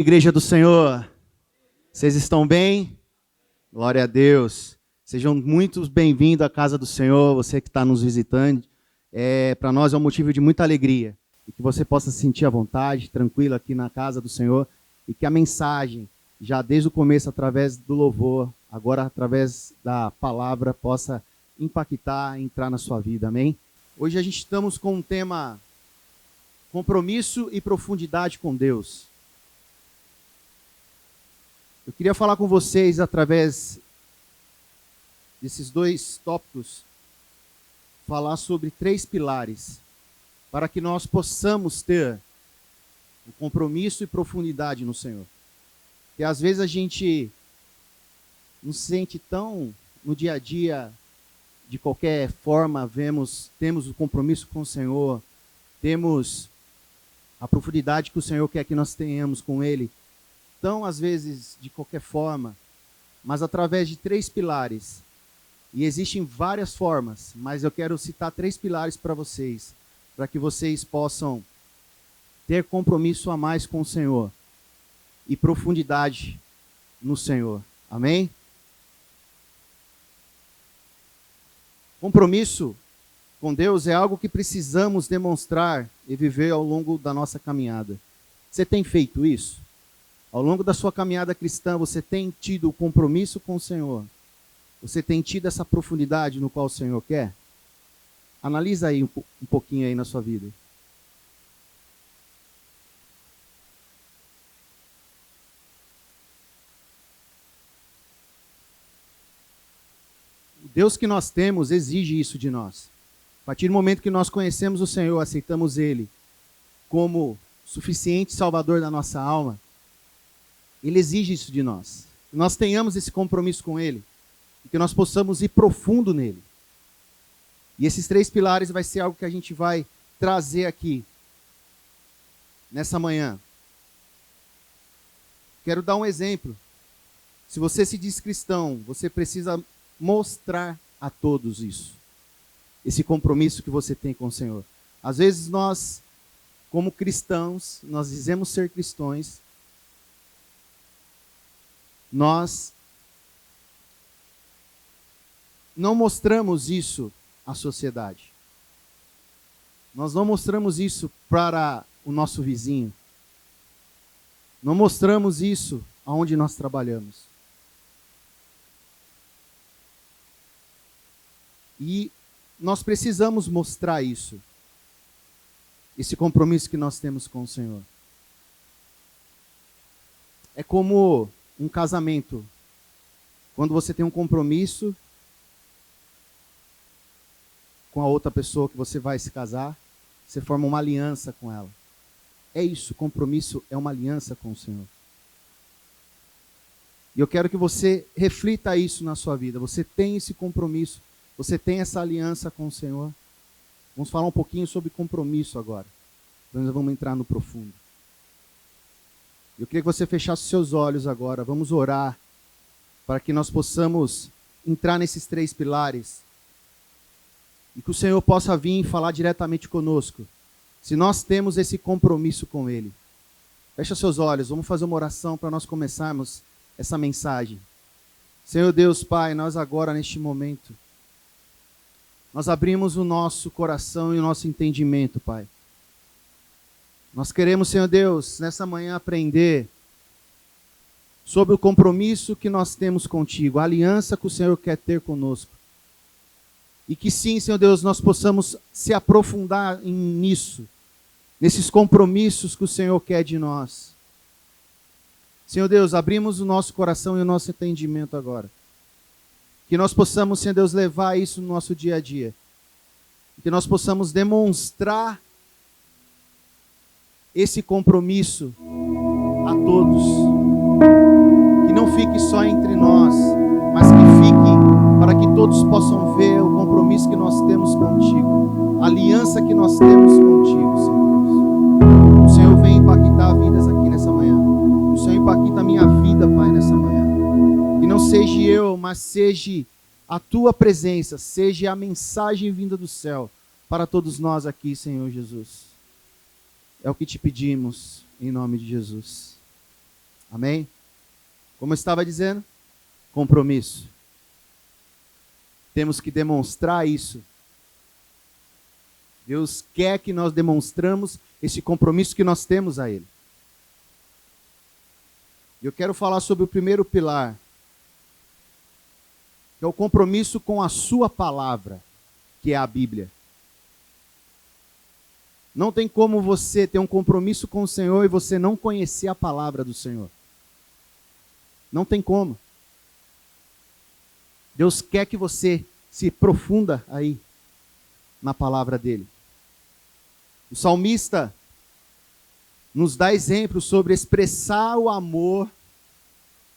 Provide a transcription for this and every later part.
Igreja do Senhor, vocês estão bem? Glória a Deus. Sejam muito bem-vindos à casa do Senhor, você que está nos visitando. Para nós é um motivo de muita alegria. E que você possa se sentir à vontade, tranquilo aqui na casa do Senhor. E que a mensagem, já desde o começo, através do louvor, agora através da palavra, possa impactar, entrar na sua vida. Amém? Hoje a gente estamos com um tema: compromisso e profundidade com Deus. Eu queria falar com vocês, através desses dois tópicos, falar sobre 3 pilares, para que nós possamos ter o compromisso e profundidade no Senhor. Porque às vezes a gente não se sente tão no dia a dia, de qualquer forma, temos o compromisso com o Senhor, temos a profundidade que o Senhor quer que nós tenhamos com Ele, tão às vezes de qualquer forma, mas através de 3 pilares. E existem várias formas, mas eu quero citar 3 pilares para vocês, para que vocês possam ter compromisso a mais com o Senhor e profundidade no Senhor. Amém? Compromisso com Deus é algo que precisamos demonstrar e viver ao longo da nossa caminhada. Você tem feito isso? Ao longo da sua caminhada cristã, você tem tido o compromisso com o Senhor? Você tem tido essa profundidade no qual o Senhor quer? Analisa aí um pouquinho aí na sua vida. O Deus que nós temos exige isso de nós. A partir do momento que nós conhecemos o Senhor, aceitamos Ele como suficiente Salvador da nossa alma, Ele exige isso de nós. Que nós tenhamos esse compromisso com Ele. E que nós possamos ir profundo nele. E esses 3 pilares vai ser algo que a gente vai trazer aqui, nessa manhã. Quero dar um exemplo. Se você se diz cristão, você precisa mostrar a todos isso. Esse compromisso que você tem com o Senhor. Às vezes nós, como cristãos, nós dizemos ser cristãos, nós não mostramos isso à sociedade. Nós não mostramos isso para o nosso vizinho. Não mostramos isso aonde nós trabalhamos. E nós precisamos mostrar isso. Esse compromisso que nós temos com o Senhor. É como um casamento. Quando você tem um compromisso com a outra pessoa que você vai se casar, você forma uma aliança com ela. É isso, compromisso é uma aliança com o Senhor. E eu quero que você reflita isso na sua vida. Você tem esse compromisso, você tem essa aliança com o Senhor. Vamos falar um pouquinho sobre compromisso agora. Então nós vamos entrar no profundo. Eu queria que você fechasse seus olhos agora. Vamos orar para que nós possamos entrar nesses 3 pilares. E que o Senhor possa vir e falar diretamente conosco. Se nós temos esse compromisso com Ele. Fecha seus olhos, vamos fazer uma oração para nós começarmos essa mensagem. Senhor Deus, Pai, nós agora neste momento, nós abrimos o nosso coração e o nosso entendimento, Pai. Nós queremos, Senhor Deus, nessa manhã aprender sobre o compromisso que nós temos contigo, a aliança que o Senhor quer ter conosco. E que sim, Senhor Deus, nós possamos se aprofundar nisso, nesses compromissos que o Senhor quer de nós. Senhor Deus, abrimos o nosso coração e o nosso entendimento agora. Que nós possamos, Senhor Deus, levar isso no nosso dia a dia. Que nós possamos demonstrar esse compromisso a todos. Que não fique só entre nós, mas que fique para que todos possam ver o compromisso que nós temos contigo, a aliança que nós temos contigo, Senhor Deus. O Senhor vem impactar vidas aqui nessa manhã. O Senhor impacta a minha vida, Pai, nessa manhã. Que não seja eu, mas seja a tua presença, seja a mensagem vinda do céu para todos nós aqui, Senhor Jesus. É o que te pedimos, em nome de Jesus. Amém? Como eu estava dizendo, compromisso. Temos que demonstrar isso. Deus quer que nós demonstramos esse compromisso que nós temos a Ele. Eu quero falar sobre o primeiro pilar, que é o compromisso com a sua palavra, que é a Bíblia. Não tem como você ter um compromisso com o Senhor e você não conhecer a palavra do Senhor. Não tem como. Deus quer que você se aprofunda aí na palavra dele. O salmista nos dá exemplos sobre expressar o amor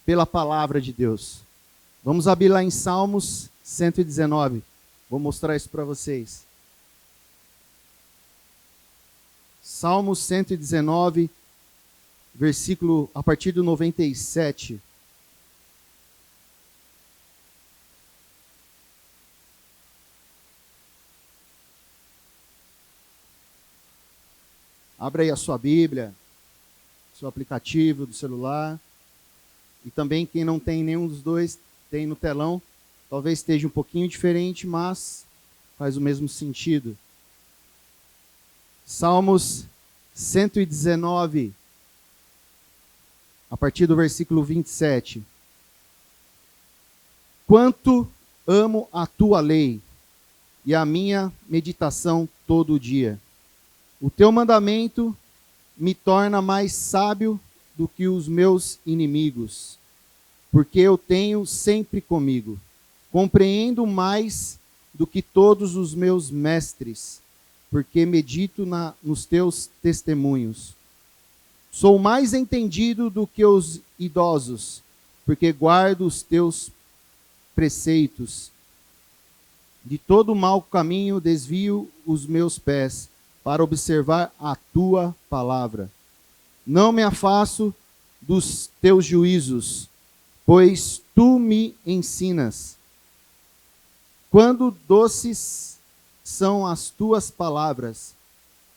pela palavra de Deus. Vamos abrir lá em Salmos 119. Vou mostrar isso para vocês. Salmos 119, versículo a partir do 97. Abra aí a sua Bíblia, seu aplicativo do celular. E também quem não tem nenhum dos dois, tem no telão. Talvez esteja um pouquinho diferente, mas faz o mesmo sentido. Salmos 119, a partir do versículo 27. Quanto amo a tua lei e a minha meditação todo o dia. O teu mandamento me torna mais sábio do que os meus inimigos, porque eu tenho sempre comigo. Compreendo mais do que todos os meus mestres, porque medito nos teus testemunhos. Sou mais entendido do que os idosos, porque guardo os teus preceitos. De todo mau caminho desvio os meus pés, para observar a tua palavra. Não me afasto dos teus juízos, pois tu me ensinas. Quando doces são as tuas palavras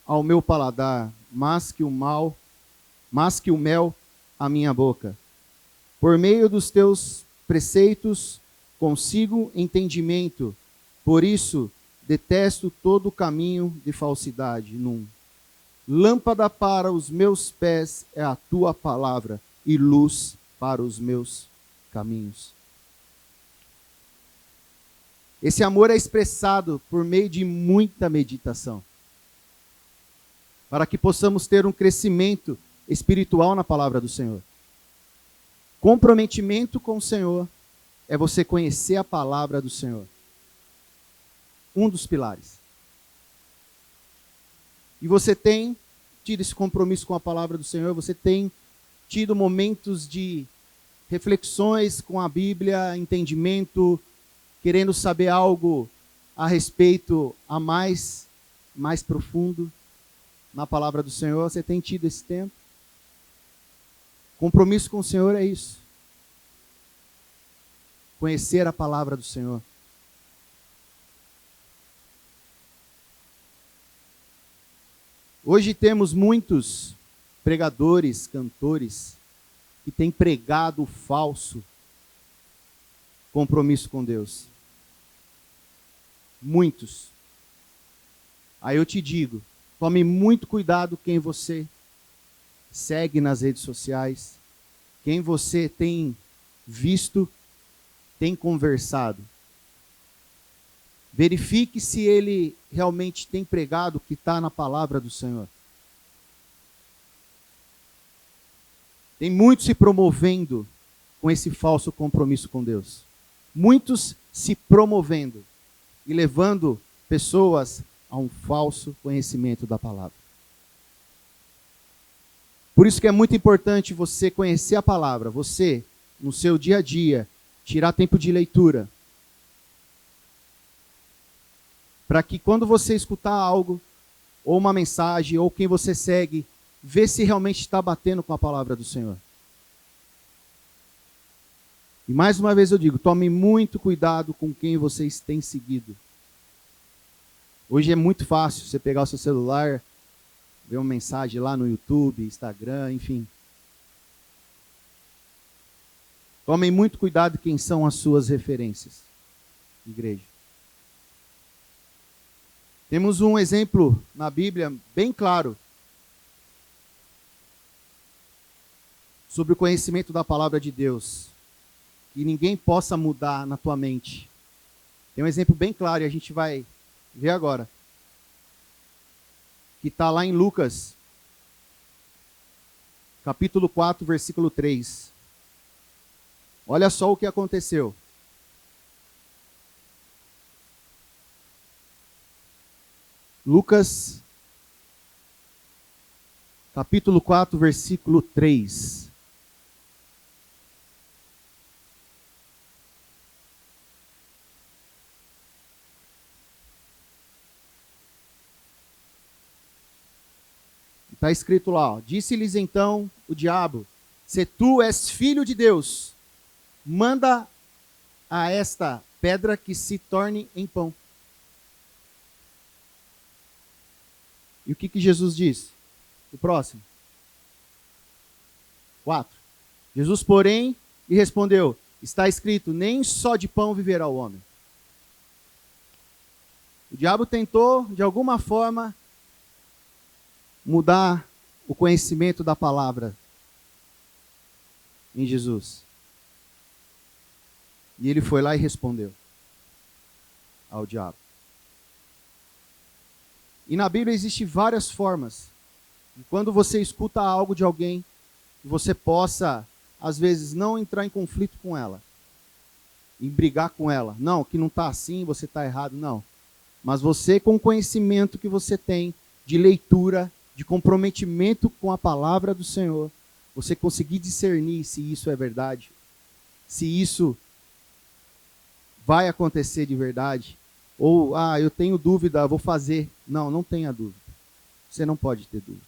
ao meu paladar, mais que o mel à minha boca. Por meio dos teus preceitos consigo entendimento, por isso detesto todo caminho de falsidade. Lâmpada para os meus pés é a tua palavra e luz para os meus caminhos. Esse amor é expressado por meio de muita meditação, para que possamos ter um crescimento espiritual na palavra do Senhor. Comprometimento com o Senhor é você conhecer a palavra do Senhor. Um dos pilares. E você tem tido esse compromisso com a palavra do Senhor, você tem tido momentos de reflexões com a Bíblia, entendimento, querendo saber algo a respeito a mais profundo na palavra do Senhor. Você tem tido esse tempo? Compromisso com o Senhor é isso. Conhecer a palavra do Senhor. Hoje temos muitos pregadores, cantores, que têm pregado o falso compromisso com Deus. Muitos. Aí eu te digo, tome muito cuidado quem você segue nas redes sociais, quem você tem visto, tem conversado. Verifique se ele realmente tem pregado o que está na palavra do Senhor. Tem muitos se promovendo com esse falso compromisso com Deus. Muitos se promovendo e levando pessoas a um falso conhecimento da palavra. Por isso que é muito importante você conhecer a palavra, você, no seu dia a dia, tirar tempo de leitura, para que quando você escutar algo, ou uma mensagem, ou quem você segue, vê se realmente está batendo com a palavra do Senhor. E mais uma vez eu digo, tome muito cuidado com quem vocês têm seguido. Hoje é muito fácil você pegar o seu celular, ver uma mensagem lá no YouTube, Instagram, enfim. Tomem muito cuidado quem são as suas referências, igreja. Temos um exemplo na Bíblia bem claro sobre o conhecimento da palavra de Deus, que ninguém possa mudar na tua mente. Tem um exemplo bem claro e a gente vai ver agora, que está lá em Lucas, capítulo 4, versículo 3. Olha só o que aconteceu. Lucas, capítulo 4, versículo 3. Está escrito lá, ó, disse-lhes então o diabo, se tu és filho de Deus, manda a esta pedra que se torne em pão. E o que Jesus diz? O próximo. 4. Jesus, porém, lhe respondeu, está escrito, nem só de pão viverá o homem. O diabo tentou, de alguma forma, mudar o conhecimento da palavra em Jesus. E ele foi lá e respondeu ao diabo. E na Bíblia existem várias formas. E quando você escuta algo de alguém, você possa, às vezes, não entrar em conflito com ela, em brigar com ela. Não, que não está assim, você está errado, não. Mas você, com o conhecimento que você tem de leitura, de comprometimento com a palavra do Senhor, você conseguir discernir se isso é verdade, se isso vai acontecer de verdade, ou, eu tenho dúvida, vou fazer. Não, não tenha dúvida. Você não pode ter dúvida.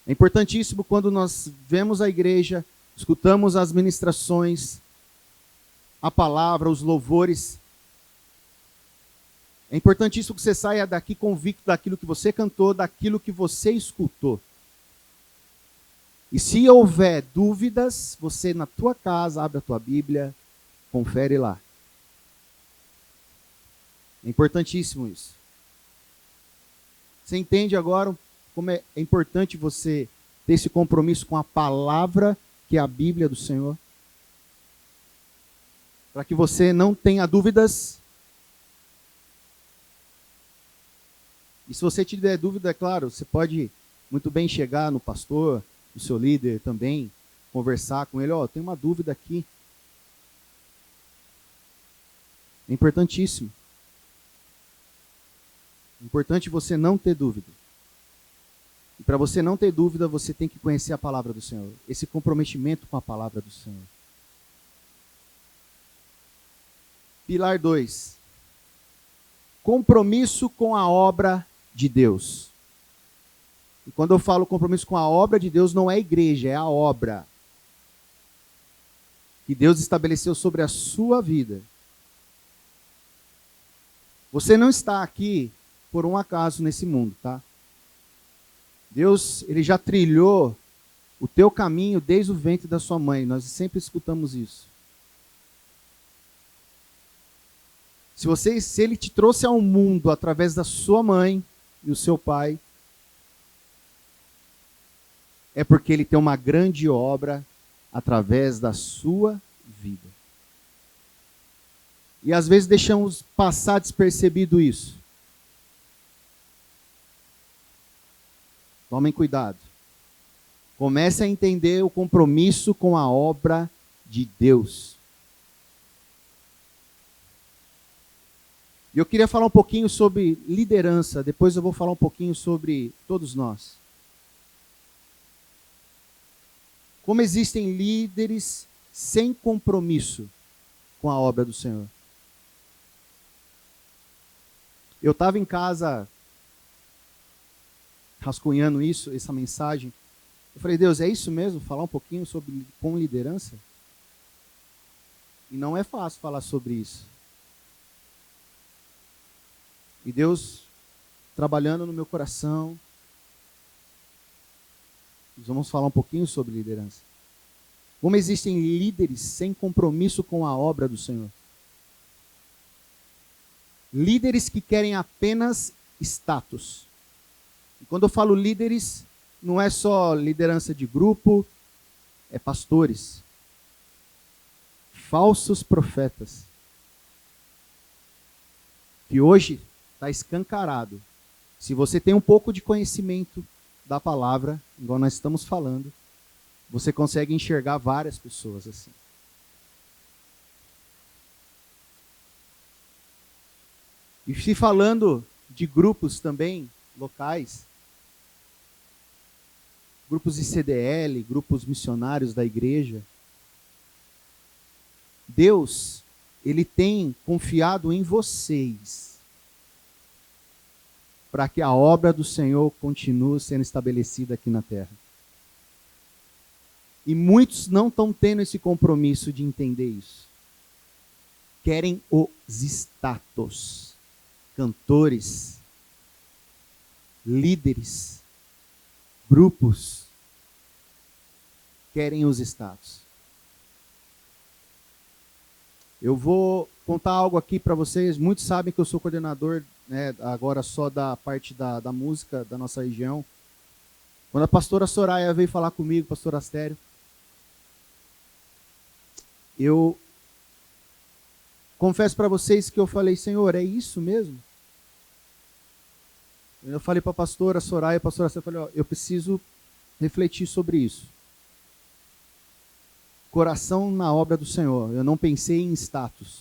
É importantíssimo quando nós vemos a igreja, escutamos as ministrações, a palavra, os louvores. É importantíssimo que você saia daqui convicto daquilo que você cantou, daquilo que você escutou. E se houver dúvidas, você na tua casa, abre a tua Bíblia, confere lá. É importantíssimo isso. Você entende agora como é importante você ter esse compromisso com a palavra, que é a Bíblia do Senhor? Para que você não tenha dúvidas. E se você tiver dúvida, é claro, você pode muito bem chegar no pastor, no seu líder também, conversar com ele, tem uma dúvida aqui. É importantíssimo. É importante você não ter dúvida. E para você não ter dúvida, você tem que conhecer a palavra do Senhor. Esse comprometimento com a palavra do Senhor. Pilar 2. Compromisso com a obra de Deus. E quando eu falo compromisso com a obra de Deus, não é a igreja, é a obra que Deus estabeleceu sobre a sua vida. Você não está aqui por um acaso nesse mundo, tá? Deus, ele já trilhou o teu caminho desde o ventre da sua mãe. Nós sempre escutamos isso. Se ele te trouxe ao mundo através da sua mãe e o seu pai, é porque ele tem uma grande obra através da sua vida. E às vezes deixamos passar despercebido isso. Tomem cuidado. Comece a entender o compromisso com a obra de Deus. E eu queria falar um pouquinho sobre liderança, depois eu vou falar um pouquinho sobre todos nós. Como existem líderes sem compromisso com a obra do Senhor. Eu estava em casa rascunhando essa mensagem. Eu falei, Deus, é isso mesmo? Falar um pouquinho sobre com liderança? E não é fácil falar sobre isso. E Deus trabalhando no meu coração. Nós vamos falar um pouquinho sobre liderança. Como existem líderes sem compromisso com a obra do Senhor. Líderes que querem apenas status. E quando eu falo líderes, não é só liderança de grupo, é pastores. Falsos profetas. Que hoje está escancarado. Se você tem um pouco de conhecimento da palavra, igual nós estamos falando, você consegue enxergar várias pessoas assim. E se falando de grupos também locais, grupos de CDL, grupos missionários da igreja, Deus, Ele tem confiado em vocês para que a obra do Senhor continue sendo estabelecida aqui na terra. E muitos não estão tendo esse compromisso de entender isso. Querem os status. Cantores, líderes, grupos, querem os status. Eu vou contar algo aqui para vocês. Muitos sabem que eu sou coordenador, né, agora só da parte da música da nossa região. Quando a pastora Soraya veio falar comigo, pastor Astério, eu confesso para vocês que eu falei, Senhor, é isso mesmo? Eu falei para a pastora Soraya, eu falei, ó, eu preciso refletir sobre isso. Coração na obra do Senhor. Eu não pensei em status.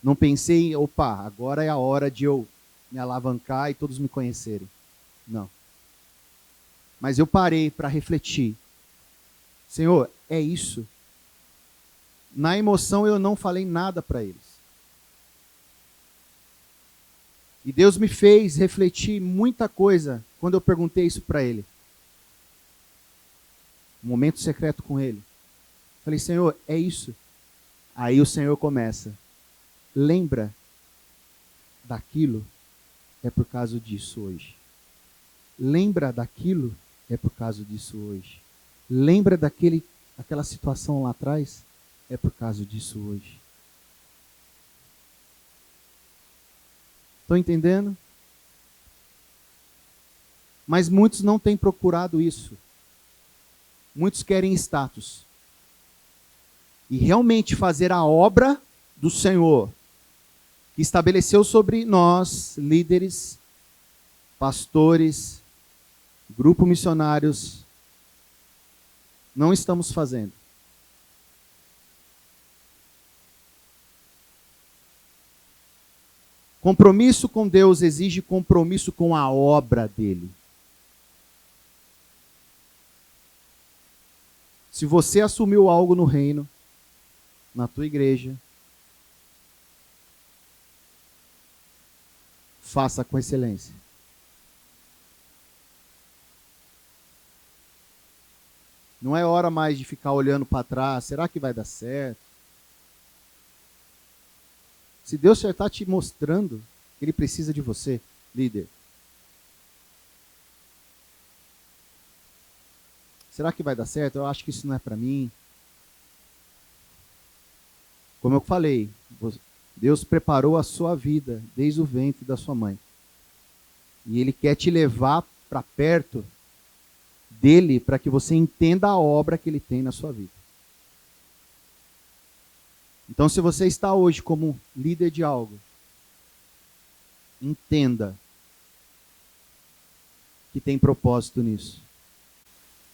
Não pensei em, opa, agora é a hora de eu me alavancar e todos me conhecerem. Não. Mas eu parei para refletir. Senhor, é isso? Na emoção eu não falei nada para eles. E Deus me fez refletir muita coisa quando eu perguntei isso para Ele. Um momento secreto com Ele. Falei, Senhor, é isso? Aí o Senhor começa. Lembra daquilo? É por causa disso hoje. Lembra daquilo? É por causa disso hoje. Lembra daquela situação lá atrás? É por causa disso hoje. Estão entendendo? Mas muitos não têm procurado isso. Muitos querem status. E realmente fazer a obra do Senhor, que estabeleceu sobre nós, líderes, pastores, grupo missionários, não estamos fazendo. Compromisso com Deus exige compromisso com a obra dele. Se você assumiu algo no reino, na tua igreja, faça com excelência. Não é hora mais de ficar olhando para trás, será que vai dar certo? Se Deus já está te mostrando que Ele precisa de você, líder. Será que vai dar certo? Eu acho que isso não é para mim. Como eu falei, Deus preparou a sua vida desde o ventre da sua mãe. E Ele quer te levar para perto dele para que você entenda a obra que Ele tem na sua vida. Então, se você está hoje como líder de algo, entenda que tem propósito nisso.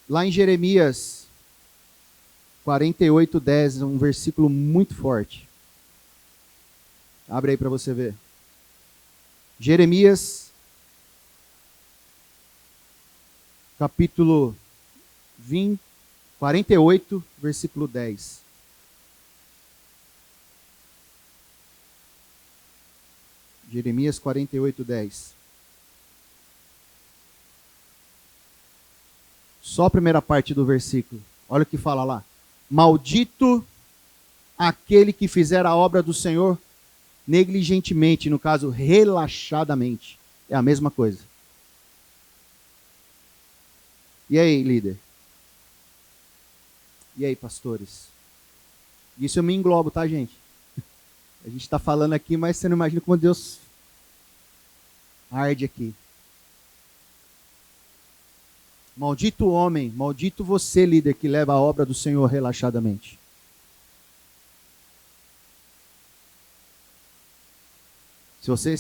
Lá em Jeremias 48:10, um versículo muito forte. Abre aí para você ver. Jeremias, capítulo 48, versículo 10. Jeremias 48:10. Só a primeira parte do versículo. Olha o que fala lá. Maldito aquele que fizer a obra do Senhor negligentemente, no caso, relaxadamente. É a mesma coisa. E aí, líder? E aí, pastores? Isso eu me englobo, tá, gente? A gente está falando aqui, mas você não imagina como Deus arde aqui. Maldito homem, maldito você, líder, que leva a obra do Senhor relaxadamente. Se você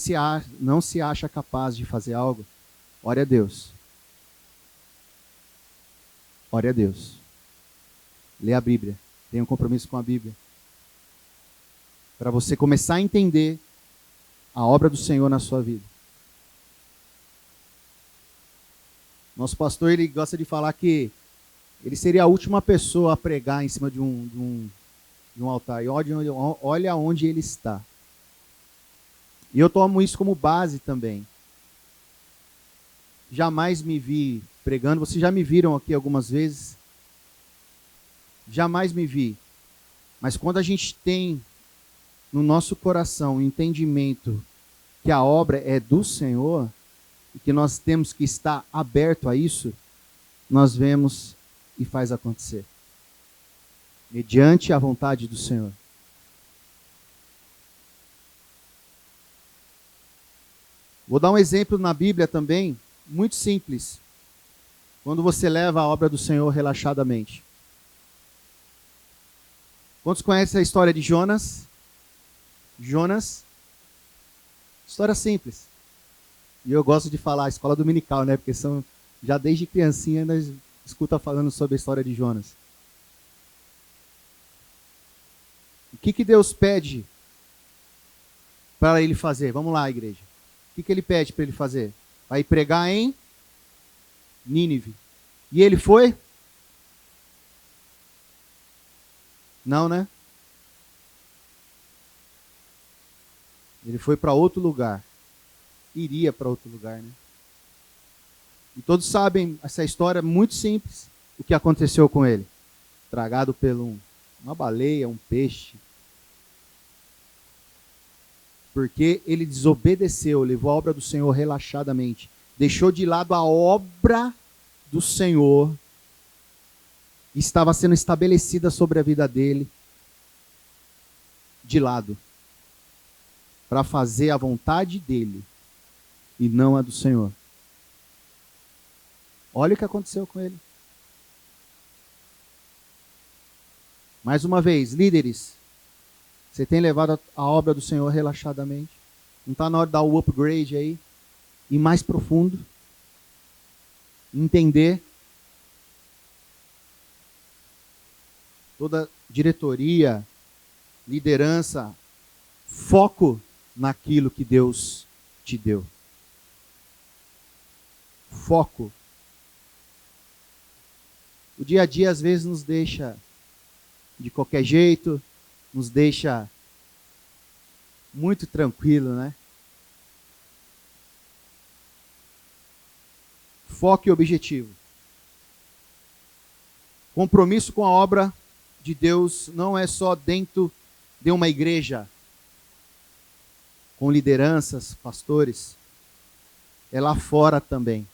não se acha capaz de fazer algo, ore a Deus. Ore a Deus. Lê a Bíblia. Tenha um compromisso com a Bíblia. Para você começar a entender a obra do Senhor na sua vida. Nosso pastor, ele gosta de falar que ele seria a última pessoa a pregar em cima de um altar. E olha onde ele está. E eu tomo isso como base também. Jamais me vi pregando. Vocês já me viram aqui algumas vezes. Jamais me vi. Mas quando a gente tem no nosso coração o entendimento que a obra é do Senhor, e que nós temos que estar aberto a isso, nós vemos e faz acontecer. Mediante a vontade do Senhor. Vou dar um exemplo na Bíblia também, muito simples. Quando você leva a obra do Senhor relaxadamente. Quantos conhecem a história de Jonas? Jonas. História simples. E eu gosto de falar a escola dominical, né? Porque já desde criancinha nós escuta falando sobre a história de Jonas. O que Deus pede para ele fazer? Vamos lá, igreja. O que ele pede para ele fazer? Vai pregar em Nínive. E ele foi? Não, né? Ele foi para outro lugar. Iria para outro lugar, né? E todos sabem essa história muito simples. O que aconteceu com ele? Tragado por uma baleia, um peixe. Porque ele desobedeceu, levou a obra do Senhor relaxadamente. Deixou de lado a obra do Senhor. Estava sendo estabelecida sobre a vida dele. De lado. Para fazer a vontade dele. E não a do Senhor. Olha o que aconteceu com ele. Mais uma vez, líderes, você tem levado a obra do Senhor relaxadamente? Não está na hora de dar o upgrade aí? Ir mais profundo? Entender? Toda diretoria, liderança, foco naquilo que Deus te deu. Foco. O dia a dia às vezes nos deixa de qualquer jeito, nos deixa muito tranquilo, né? Foco e objetivo. Compromisso com a obra de Deus não é só dentro de uma igreja, com lideranças, pastores, é lá fora também.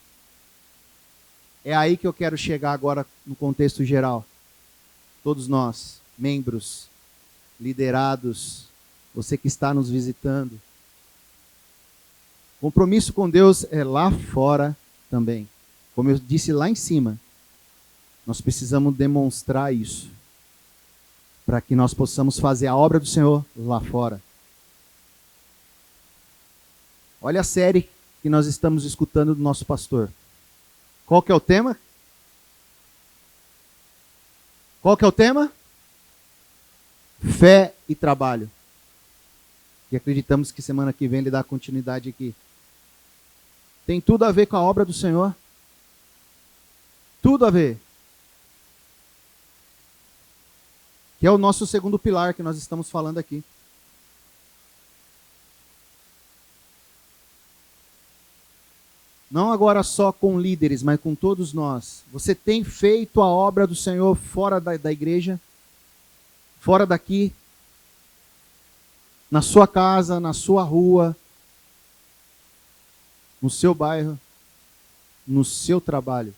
É aí que eu quero chegar agora no contexto geral. Todos nós, membros, liderados, você que está nos visitando. Compromisso com Deus é lá fora também. Como eu disse lá em cima, nós precisamos demonstrar isso. Para que nós possamos fazer a obra do Senhor lá fora. Olha a série que nós estamos escutando do nosso pastor. Qual que é o tema? Qual que é o tema? Fé e trabalho. E acreditamos que semana que vem ele dá continuidade aqui. Tem tudo a ver com a obra do Senhor. Tudo a ver. Que é o nosso segundo pilar que nós estamos falando aqui. Não agora só com líderes, mas com todos nós. Você tem feito a obra do Senhor fora da igreja? Fora daqui? Na sua casa, na sua rua? No seu bairro? No seu trabalho?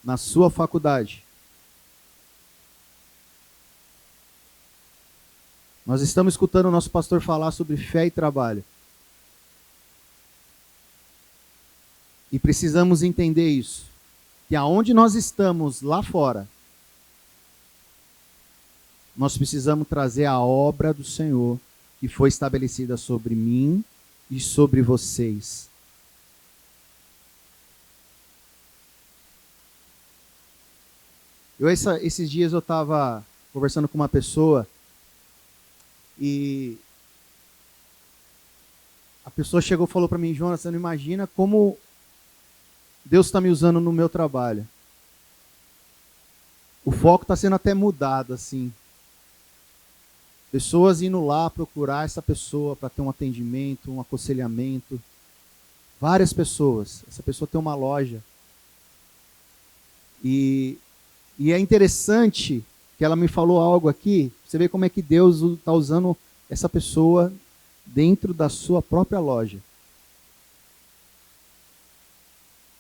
na sua faculdade. Nós estamos escutando o nosso pastor falar sobre fé e trabalho. E precisamos entender isso. Que aonde nós estamos lá fora, nós precisamos trazer a obra do Senhor que foi estabelecida sobre mim e sobre vocês. Esses dias eu estava conversando com uma pessoa e a pessoa chegou e falou para mim: Jonas, você não imagina como Deus está me usando no meu trabalho. O foco está sendo até mudado, assim. Pessoas indo lá procurar essa pessoa para ter um atendimento, um aconselhamento. Várias pessoas. Essa pessoa tem uma loja. E é interessante que ela me falou algo aqui. Você vê como é que Deus está usando essa pessoa dentro da sua própria loja.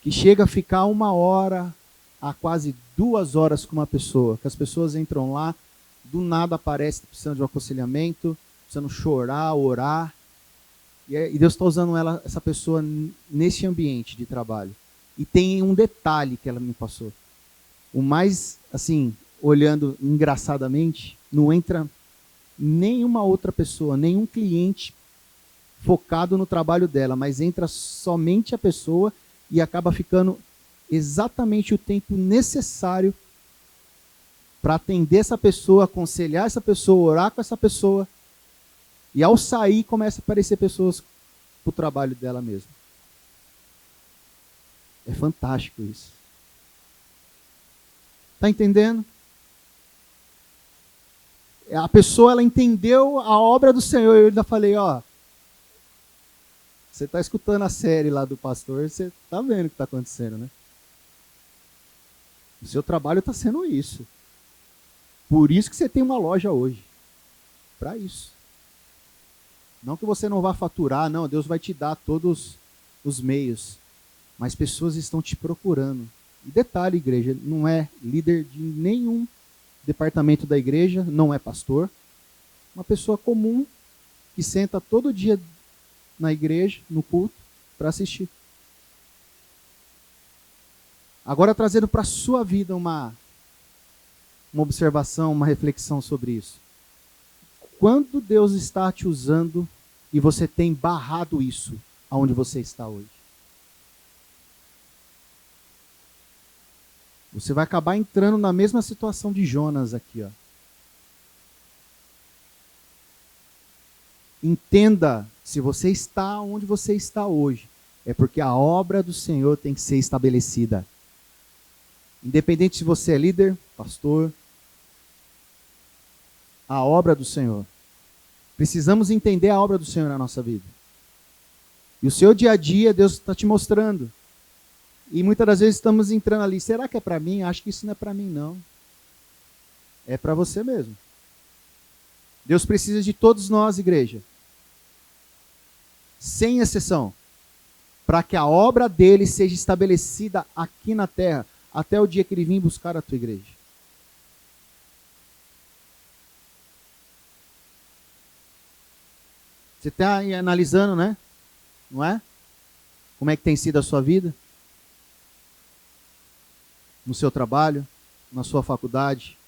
Que chega a ficar 1 hora a quase 2 horas com uma pessoa. Que as pessoas entram lá, do nada aparece precisando de um aconselhamento, precisando chorar, orar. E Deus está usando essa pessoa nesse ambiente de trabalho. E tem um detalhe que ela me passou. O mais, assim, olhando engraçadamente, não entra nenhuma outra pessoa, nenhum cliente focado no trabalho dela, mas entra somente a pessoa e acaba ficando exatamente o tempo necessário para atender essa pessoa, aconselhar essa pessoa, orar com essa pessoa. E ao sair, começa a aparecer pessoas para o trabalho dela mesmo. É fantástico isso. Está entendendo? A pessoa, ela entendeu a obra do Senhor. Eu ainda falei, ó, você está escutando a série lá do pastor, você está vendo o que está acontecendo, né? O seu trabalho está sendo isso. Por isso que você tem uma loja hoje. Para isso. Não que você não vá faturar, não, Deus vai te dar todos os meios. Mas pessoas estão te procurando. E detalhe, igreja, não é líder de nenhum departamento da igreja, não é pastor. Uma pessoa comum que senta todo dia na igreja, no culto, para assistir. Agora trazendo para a sua vida uma observação, uma reflexão sobre isso. Quando Deus está te usando e você tem barrado isso aonde você está hoje? Você vai acabar entrando na mesma situação de Jonas aqui, ó. Entenda, se você está onde você está hoje, é porque a obra do Senhor tem que ser estabelecida. Independente se você é líder, pastor, a obra do Senhor. Precisamos entender a obra do Senhor na nossa vida. E o seu dia a dia, Deus está te mostrando. E muitas das vezes estamos entrando ali, será que é para mim? Acho que isso não é para mim, não. É para você mesmo. Deus precisa de todos nós, igreja. Sem exceção. Para que a obra dele seja estabelecida aqui na terra, até o dia que ele vir buscar a tua igreja. Você está aí analisando, né? Não é? Como é que tem sido a sua vida? No seu trabalho, na sua faculdade.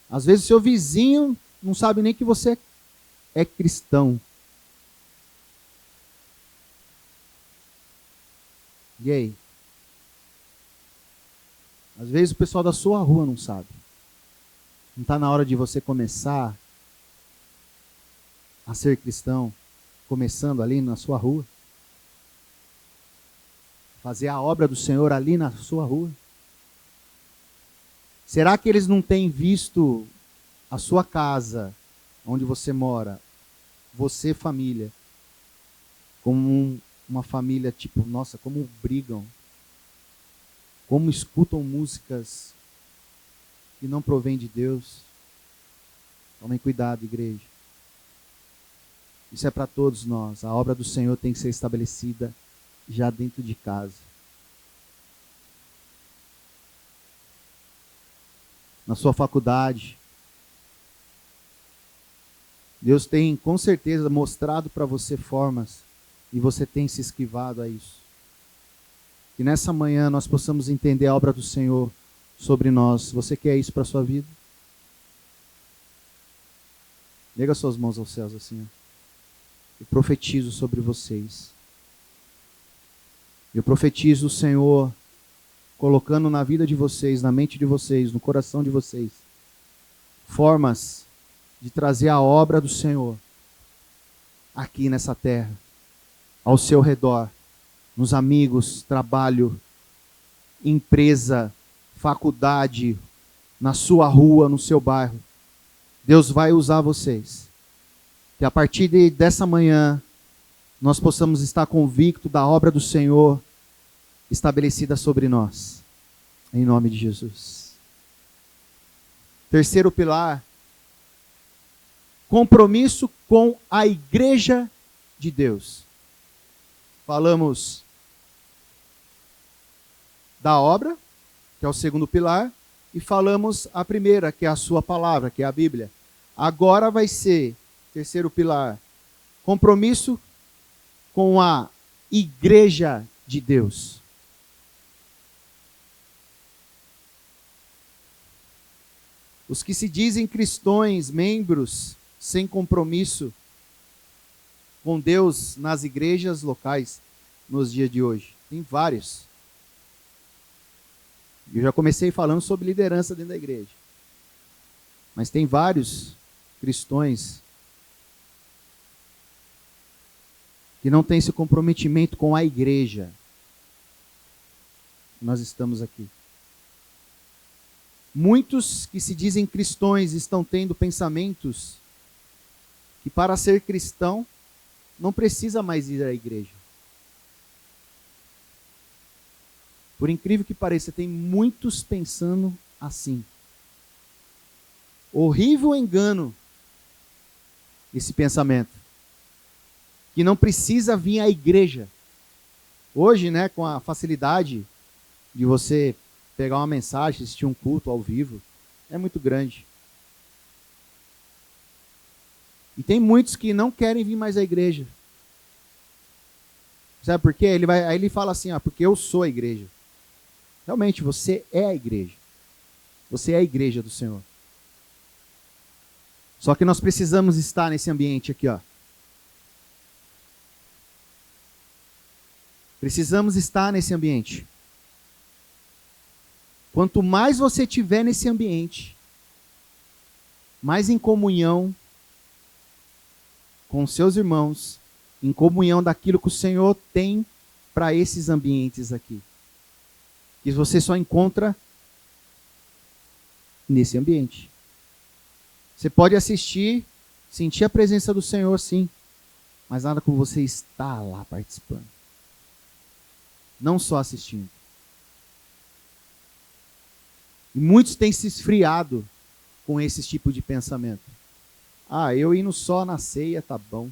Às vezes o seu vizinho não sabe nem que você é cristão. E aí? Às vezes o pessoal da sua rua não sabe. Não está na hora de você começar a ser cristão, começando ali na sua rua? Fazer a obra do Senhor ali na sua rua? Será que eles não têm visto a sua casa, onde você mora, você família, como uma família tipo, nossa, como brigam, como escutam músicas que não provêm de Deus? Tomem cuidado, igreja. Isso é para todos nós. A obra do Senhor tem que ser estabelecida já dentro de casa. na sua faculdade. Deus tem, com certeza, mostrado para você formas e você tem se esquivado a isso. Que nessa manhã nós possamos entender a obra do Senhor sobre nós. Você quer isso para a sua vida? Lega suas mãos aos céus assim. Ó. Eu profetizo sobre vocês. Eu profetizo o Senhor colocando na vida de vocês, na mente de vocês, no coração de vocês, formas de trazer a obra do Senhor aqui nessa terra, ao seu redor, nos amigos, trabalho, empresa, faculdade, na sua rua, no seu bairro. Deus vai usar vocês. Que a partir dessa manhã, nós possamos estar convictos da obra do Senhor estabelecida sobre nós. Em nome de Jesus. Terceiro pilar, compromisso com a igreja de Deus. Falamos da obra, que é o segundo pilar, e falamos a primeira, que é a sua palavra, que é a Bíblia. Agora vai ser, terceiro pilar, compromisso com a igreja de Deus. Os que se dizem cristãos, membros sem compromisso com Deus nas igrejas locais nos dias de hoje. Tem vários. Eu já comecei falando sobre liderança dentro da igreja. Mas tem vários cristãos que não têm esse comprometimento com a igreja. Nós estamos aqui. Muitos que se dizem cristãos estão tendo pensamentos que para ser cristão não precisa mais ir à igreja. Por incrível que pareça, tem muitos pensando assim. Horrível engano esse pensamento. Que não precisa vir à igreja. Hoje, né, com a facilidade de você pegar uma mensagem, assistir um culto ao vivo, é muito grande. E tem muitos que não querem vir mais à igreja. Sabe por quê? Aí ele fala assim, porque eu sou a igreja. Realmente, você é a igreja. Você é a igreja do Senhor. Só que nós precisamos estar nesse ambiente aqui, ó. Precisamos estar nesse ambiente. Quanto mais você estiver nesse ambiente, mais em comunhão com seus irmãos, em comunhão daquilo que o Senhor tem para esses ambientes aqui. Que você só encontra nesse ambiente. Você pode assistir, sentir a presença do Senhor, sim, mas nada como você estar lá participando. Não só assistindo. E muitos têm se esfriado com esse tipo de pensamento. Eu indo só na ceia, tá bom.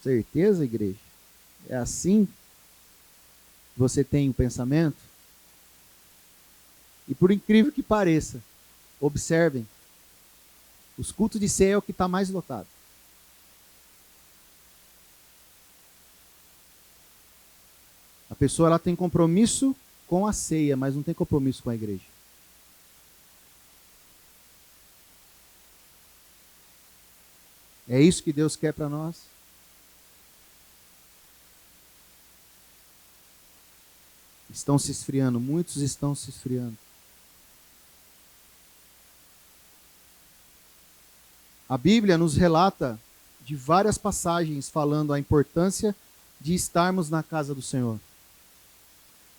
Certeza, igreja? É assim que você tem o pensamento? E por incrível que pareça, observem, os cultos de ceia é o que está mais lotado. A pessoa ela tem compromisso com a ceia, mas não tem compromisso com a igreja. É isso que Deus quer para nós? Estão se esfriando, muitos estão se esfriando. A Bíblia nos relata de várias passagens falando a importância de estarmos na casa do Senhor.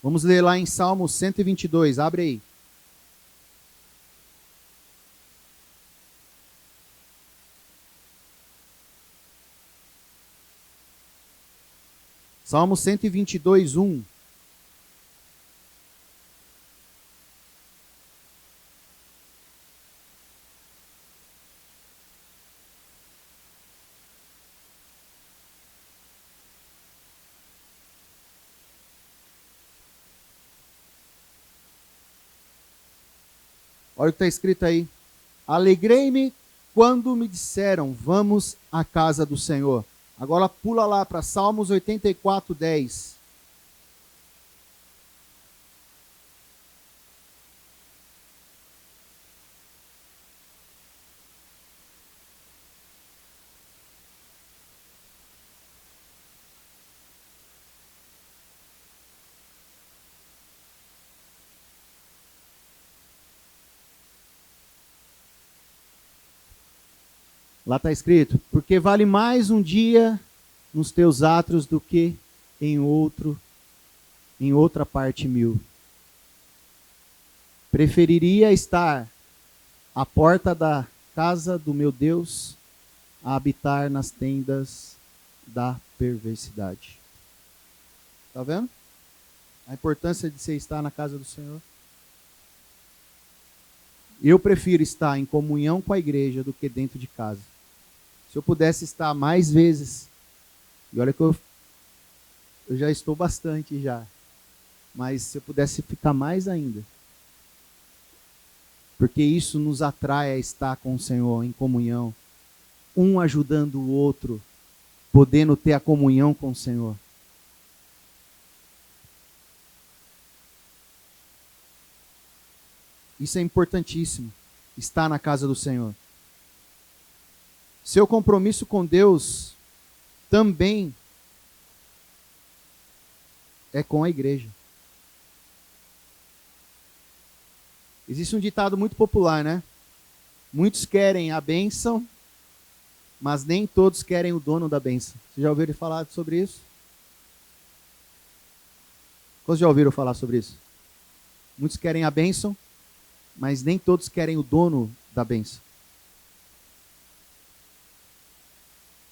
Vamos ler lá em Salmo 122, abre aí. Salmo 122, 1. Olha o que está escrito aí. Alegrei-me quando me disseram, vamos à casa do Senhor. Agora pula lá para Salmos 84, 10. Lá está escrito, porque vale mais um dia nos teus átrios do que em outra parte 1000. Preferiria estar à porta da casa do meu Deus a habitar nas tendas da perversidade. Está vendo? A importância de você estar na casa do Senhor. Eu prefiro estar em comunhão com a igreja do que dentro de casa. Se eu pudesse estar mais vezes, e olha que eu já estou bastante já, mas se eu pudesse ficar mais ainda, porque isso nos atrai a estar com o Senhor em comunhão, um ajudando o outro, podendo ter a comunhão com o Senhor. Isso é importantíssimo, estar na casa do Senhor. Seu compromisso com Deus também é com a igreja. Existe um ditado muito popular, né? Muitos querem a bênção, mas nem todos querem o dono da bênção. Vocês já ouviram falar sobre isso? Quantos já ouviram falar sobre isso? Muitos querem a bênção, mas nem todos querem o dono da bênção.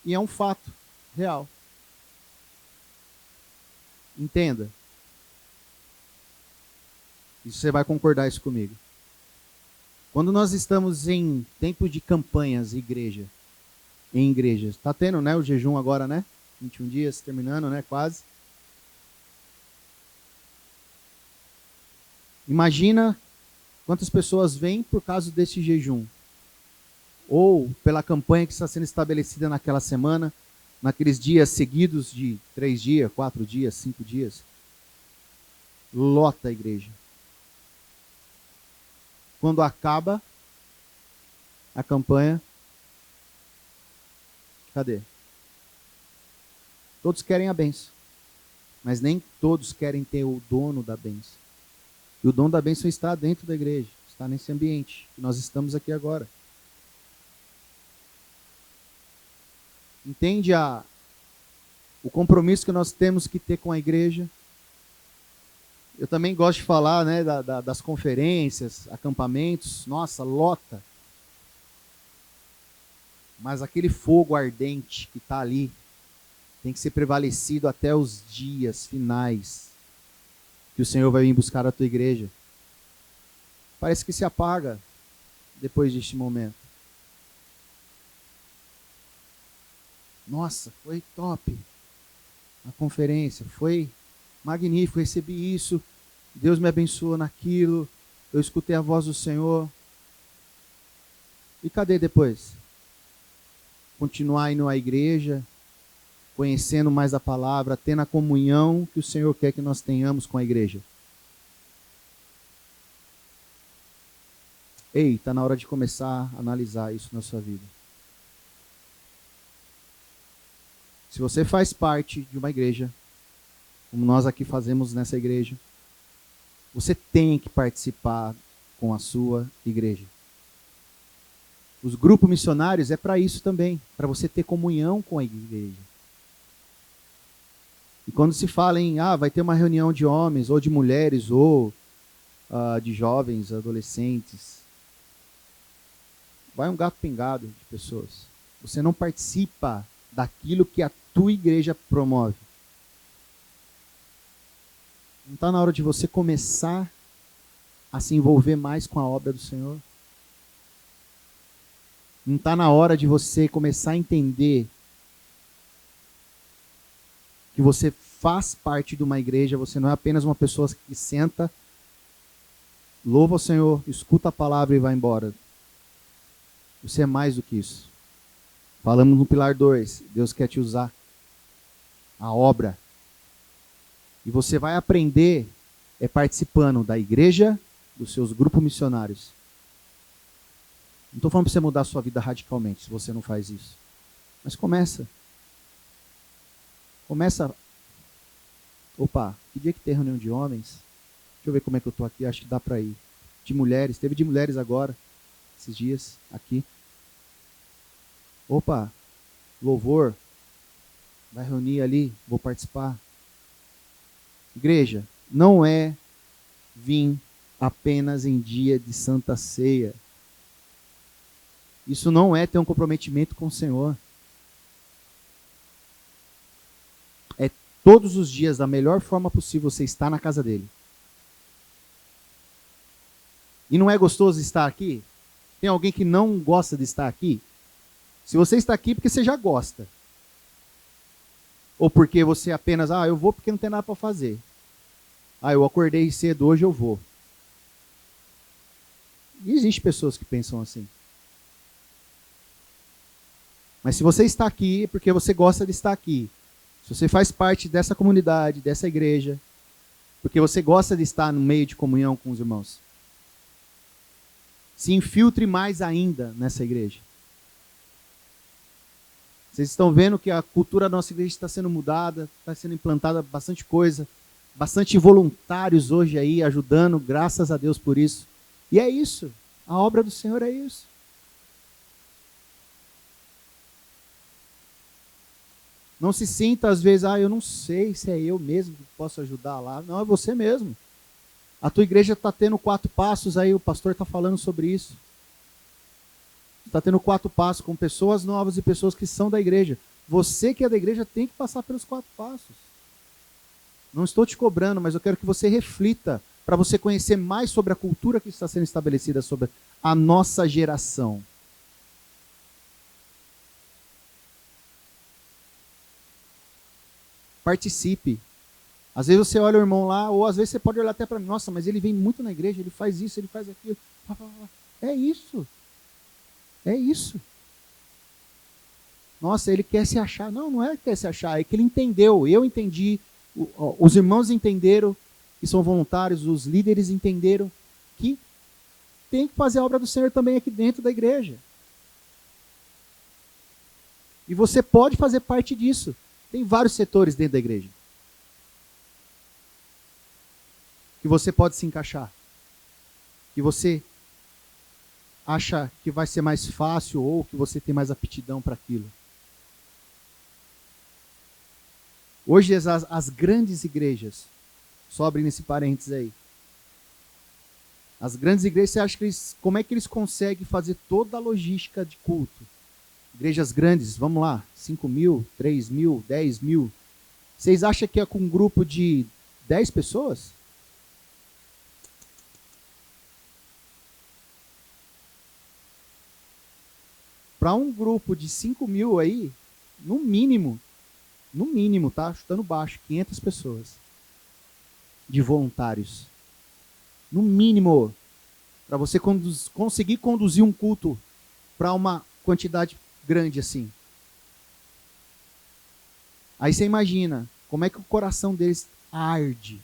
E é um fato real. Entenda. E você vai concordar isso comigo. Quando nós estamos em tempo de campanhas, em igrejas, está tendo, né, o jejum agora, né? 21 dias terminando, né, quase. Imagina quantas pessoas vêm por causa desse jejum. Ou pela campanha que está sendo estabelecida naquela semana, naqueles dias seguidos de 3 dias, 4 dias, 5 dias. Lota a igreja. Quando acaba a campanha, cadê? Todos querem a bênção, mas nem todos querem ter o dono da bênção. E o dono da bênção está dentro da igreja, está nesse ambiente que nós estamos aqui agora. Entende o compromisso que nós temos que ter com a igreja? Eu também gosto de falar, né, das conferências, acampamentos. Nossa, lota. Mas aquele fogo ardente que está ali tem que ser prevalecido até os dias finais que o Senhor vai vir buscar a tua igreja. Parece que se apaga depois deste momento. Nossa, foi top a conferência, foi magnífico, recebi isso, Deus me abençoou naquilo, eu escutei a voz do Senhor. E cadê depois? Continuar indo à igreja, conhecendo mais a palavra, tendo a comunhão que o Senhor quer que nós tenhamos com a igreja. Ei, está na hora de começar a analisar isso na sua vida. Se você faz parte de uma igreja, como nós aqui fazemos nessa igreja, você tem que participar com a sua igreja. Os grupos missionários é para isso também, para você ter comunhão com a igreja. E quando se fala em, vai ter uma reunião de homens, ou de mulheres, ou de jovens, adolescentes, vai um gato pingado de pessoas. Você não participa daquilo que a tua igreja promove. Não está na hora de você começar a se envolver mais com a obra do Senhor? Não está na hora de você começar a entender que você faz parte de uma igreja, você não é apenas uma pessoa que senta louva o Senhor, escuta a palavra e vai embora. Você é mais do que isso. Falamos no pilar 2, Deus quer te usar. A obra. E você vai aprender participando da igreja, dos seus grupos missionários. Não estou falando para você mudar a sua vida radicalmente, se você não faz isso. Mas começa. Opa, que dia que tem reunião de homens? Deixa eu ver como é que eu estou aqui, acho que dá para ir. De mulheres, teve de mulheres agora, esses dias, aqui. Opa, louvor, vai reunir ali, vou participar. Igreja, não é vir apenas em dia de Santa Ceia. Isso não é ter um comprometimento com o Senhor. É todos os dias, da melhor forma possível, você estar na casa dele. E não é gostoso estar aqui? Tem alguém que não gosta de estar aqui? Se você está aqui, porque você já gosta. Ou porque você apenas, eu vou porque não tem nada para fazer. Eu acordei cedo, hoje eu vou. E existem pessoas que pensam assim. Mas se você está aqui, é porque você gosta de estar aqui. Se você faz parte dessa comunidade, dessa igreja, porque você gosta de estar no meio de comunhão com os irmãos. Se infiltre mais ainda nessa igreja. Vocês estão vendo que a cultura da nossa igreja está sendo mudada, está sendo implantada bastante coisa, bastante voluntários hoje aí ajudando, graças a Deus por isso. E é isso, a obra do Senhor é isso. Não se sinta às vezes, eu não sei se é eu mesmo que posso ajudar lá. Não, é você mesmo. A tua igreja está tendo 4 passos aí, o pastor está falando sobre isso. Está tendo 4 passos com pessoas novas e pessoas que são da igreja. Você que é da igreja tem que passar pelos 4 passos. Não estou te cobrando, mas eu quero que você reflita para você conhecer mais sobre a cultura que está sendo estabelecida sobre a nossa geração. Participe. Às vezes você olha o irmão lá, ou às vezes você pode olhar até para mim, nossa, mas ele vem muito na igreja, ele faz isso, ele faz aquilo. É isso. É isso. Nossa, ele quer se achar. Não, não é que quer se achar, é que ele entendeu. Eu entendi, os irmãos entenderam, que são voluntários, os líderes entenderam que tem que fazer a obra do Senhor também aqui dentro da igreja. E você pode fazer parte disso. Tem vários setores dentro da igreja que você pode se encaixar. Que você acha que vai ser mais fácil ou que você tem mais aptidão para aquilo. Hoje as grandes igrejas, sobre nesse parênteses aí, as grandes igrejas, você acha que como é que eles conseguem fazer toda a logística de culto? Igrejas grandes, vamos lá, 5 mil, 3 mil, 10 mil. Vocês acham que é com um grupo de 10 pessoas? Para um grupo de 5 mil aí, no mínimo, tá? Chutando baixo, 500 pessoas. De voluntários. No mínimo, para você conseguir conduzir um culto para uma quantidade grande assim. Aí você imagina, como é que o coração deles arde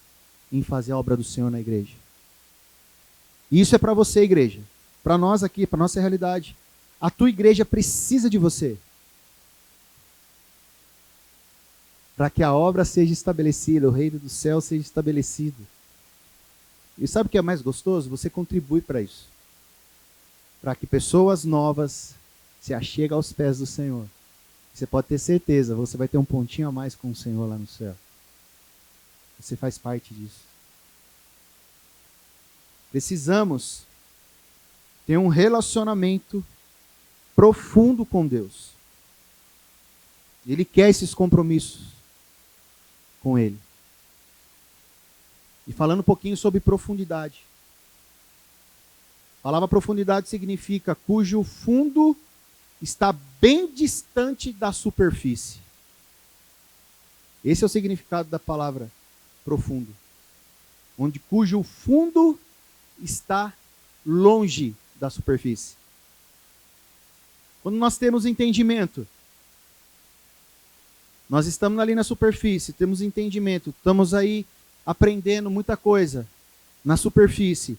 em fazer a obra do Senhor na igreja. Isso é para você, igreja. Para nós aqui, para nossa realidade. A tua igreja precisa de você. Para que a obra seja estabelecida, o reino do céu seja estabelecido. E sabe o que é mais gostoso? Você contribui para isso. Para que pessoas novas se acheguem aos pés do Senhor. Você pode ter certeza, você vai ter um pontinho a mais com o Senhor lá no céu. Você faz parte disso. Precisamos ter um relacionamento profundo com Deus. Ele quer esses compromissos com Ele. E falando um pouquinho sobre profundidade. A palavra profundidade significa cujo fundo está bem distante da superfície. Esse é o significado da palavra profundo. Cujo fundo está longe da superfície. Quando nós temos entendimento, nós estamos ali na superfície, temos entendimento, estamos aí aprendendo muita coisa na superfície,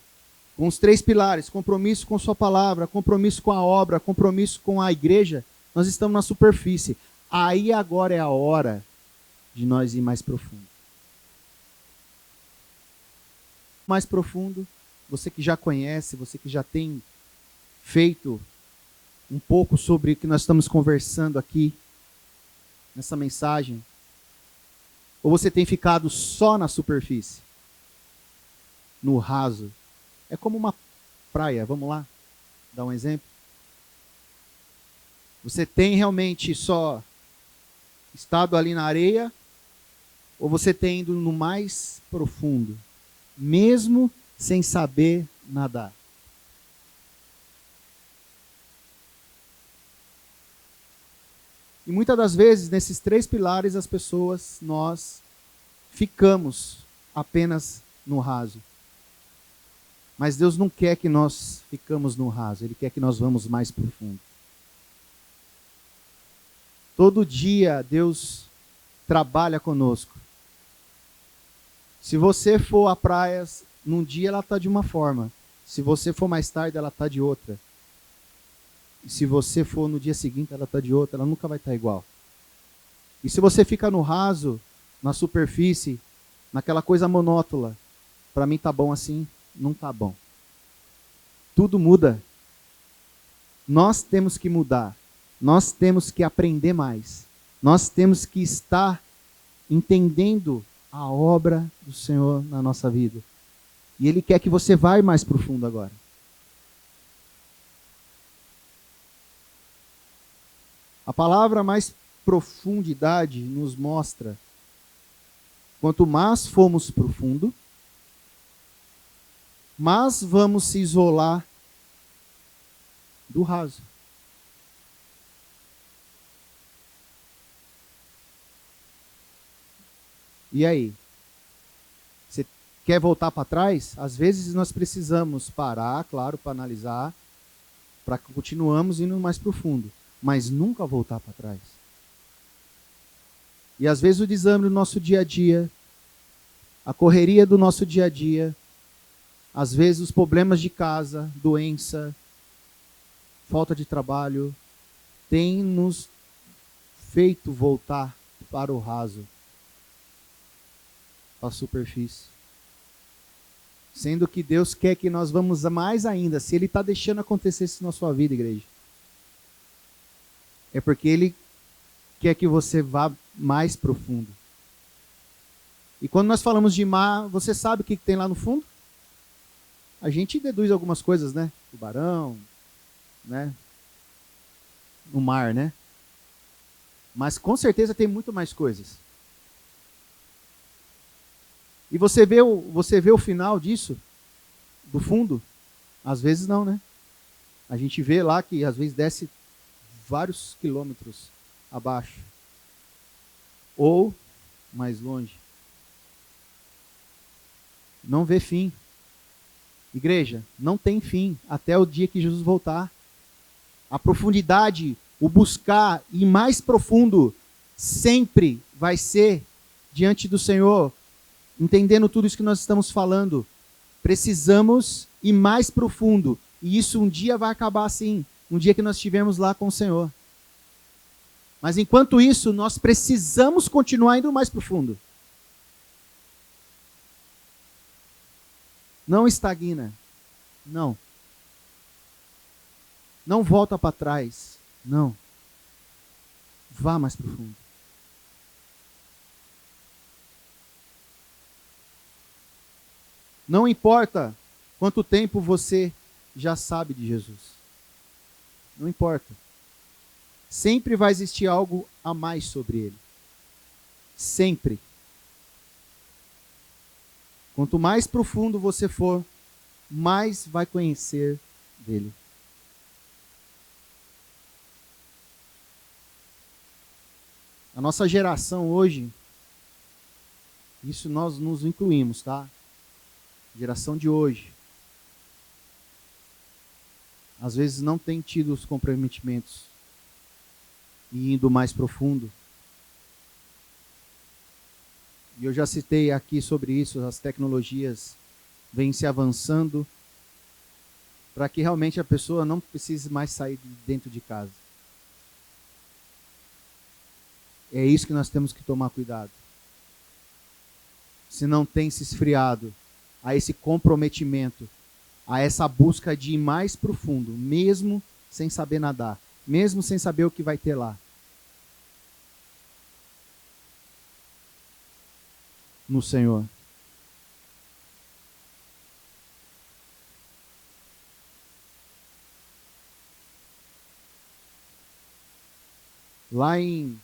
com os 3 pilares: compromisso com sua palavra, compromisso com a obra, compromisso com a igreja. Nós estamos na superfície. Aí agora é a hora de nós ir mais profundo. Mais profundo, você que já conhece, você que já tem feito um pouco sobre o que nós estamos conversando aqui, nessa mensagem, ou você tem ficado só na superfície, no raso. É como uma praia, vamos lá, dar um exemplo. Você tem realmente só estado ali na areia, ou você tem ido no mais profundo, mesmo sem saber nadar? E muitas das vezes, nesses 3 pilares, as pessoas, nós, ficamos apenas no raso. Mas Deus não quer que nós ficamos no raso, Ele quer que nós vamos mais profundo. Todo dia Deus trabalha conosco. Se você for à praia, num dia ela está de uma forma. Se você for mais tarde, ela está de outra. E se você for no dia seguinte, ela está de outra. Ela nunca vai estar igual. E se você fica no raso, na superfície, naquela coisa monótona, para mim tá bom assim, não tá bom. Tudo muda. Nós temos que mudar. Nós temos que aprender mais. Nós temos que estar entendendo a obra do Senhor na nossa vida. E Ele quer que você vá mais profundo agora. A palavra mais profundidade nos mostra, quanto mais formos profundo, mais vamos se isolar do raso. E aí? Você quer voltar para trás? Às vezes nós precisamos parar, claro, para analisar, para que continuamos indo mais profundo, mas nunca voltar para trás. E às vezes o desânimo do nosso dia a dia, a correria do nosso dia a dia, às vezes os problemas de casa, doença, falta de trabalho, tem nos feito voltar para o raso, para a superfície. Sendo que Deus quer que nós vamos mais ainda. Se Ele está deixando acontecer isso na sua vida, igreja, é porque Ele quer que você vá mais profundo. E quando nós falamos de mar, você sabe o que tem lá no fundo? A gente deduz algumas coisas, né? Tubarão, né? No mar, né? Mas com certeza tem muito mais coisas. E você vê o final disso? Do fundo? Às vezes não, né? A gente vê lá que às vezes desce vários quilômetros abaixo. Ou mais longe. Não vê fim. Igreja, não tem fim até o dia que Jesus voltar. A profundidade, o buscar ir mais profundo, sempre vai ser diante do Senhor. Entendendo tudo isso que nós estamos falando, precisamos ir mais profundo. E isso um dia vai acabar assim, um dia que nós estivermos lá com o Senhor. Mas enquanto isso, nós precisamos continuar indo mais profundo. Não estagna. Não. Não volta para trás. Não. Vá mais profundo. Não importa quanto tempo você já sabe de Jesus. Não importa. Sempre vai existir algo a mais sobre ele. Sempre. Quanto mais profundo você for, mais vai conhecer dele. A nossa geração hoje, isso nós nos incluímos, tá? Geração de hoje, às vezes não tem tido os comprometimentos e indo mais profundo. E eu já citei aqui sobre isso, as tecnologias vêm se avançando para que realmente a pessoa não precise mais sair de dentro de casa. É isso que nós temos que tomar cuidado. Se não tem se esfriado a esse comprometimento, a essa busca de ir mais profundo, mesmo sem saber nadar, mesmo sem saber o que vai ter lá. No Senhor. Lá em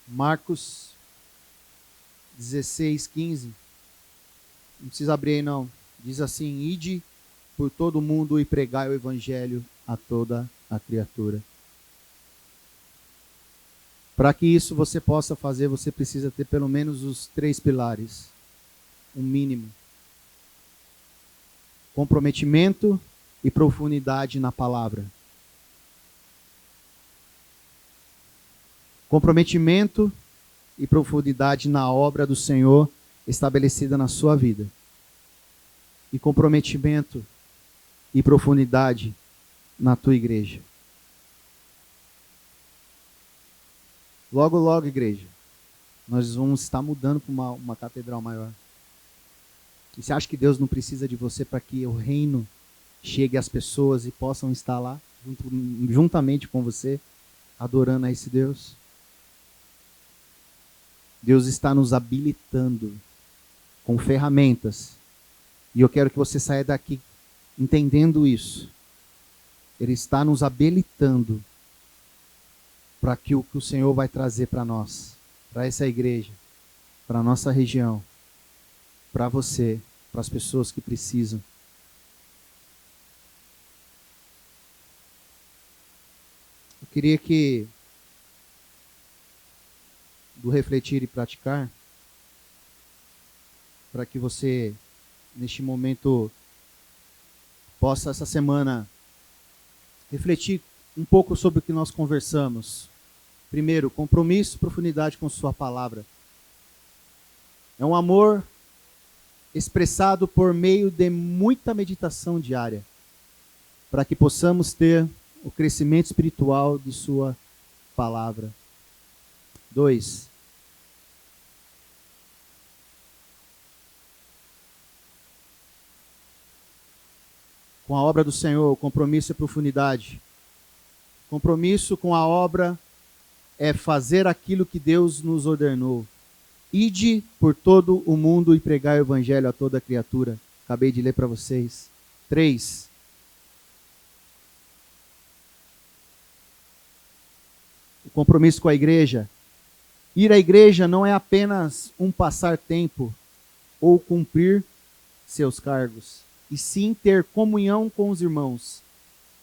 Marcos 16:15, não precisa abrir aí não, diz assim: ide por todo mundo e pregai o evangelho a toda a criatura. Para que isso você possa fazer, você precisa ter pelo menos os 3 pilares, um mínimo: comprometimento e profundidade na palavra. Comprometimento e profundidade na obra do Senhor estabelecida na sua vida. E comprometimento e profundidade na tua igreja. Logo, logo, igreja, nós vamos estar mudando para uma catedral maior. E você acha que Deus não precisa de você para que o reino chegue às pessoas e possam estar lá, juntamente com você, adorando a esse Deus? Deus está nos habilitando com ferramentas. E eu quero que você saia daqui entendendo isso. Ele está nos habilitando para que o Senhor vai trazer para nós, para essa igreja, para a nossa região, para você, para as pessoas que precisam. Eu queria que, do refletir e praticar, para que você, neste momento, possa, essa semana, refletir um pouco sobre o que nós conversamos. Primeiro, compromisso e profundidade com sua palavra. É um amor expressado por meio de muita meditação diária, para que possamos ter o crescimento espiritual de sua palavra. 2, com a obra do Senhor, compromisso e profundidade. Compromisso com a obra é fazer aquilo que Deus nos ordenou. Ide por todo o mundo e pregai o evangelho a toda criatura. Acabei de ler para vocês. 3, o compromisso com a igreja. Ir à igreja não é apenas um passar tempo ou cumprir seus cargos, e sim ter comunhão com os irmãos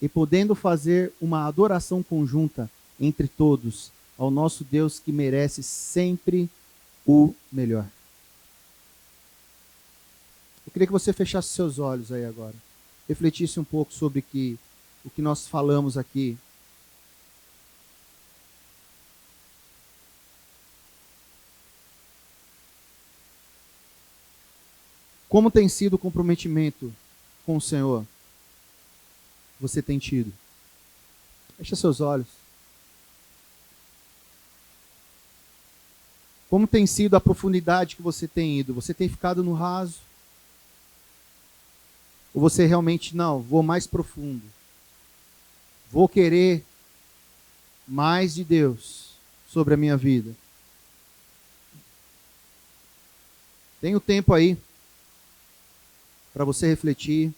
e podendo fazer uma adoração conjunta entre todos ao nosso Deus que merece sempre o melhor. Eu queria que você fechasse seus olhos aí agora, refletisse um pouco sobre o que nós falamos aqui. Como tem sido o comprometimento com o Senhor? Você tem tido? Feche seus olhos. Como tem sido a profundidade que você tem ido? Você tem ficado no raso? Ou você realmente, não, vou mais profundo? Vou querer mais de Deus sobre a minha vida? Tenho tempo aí para você refletir.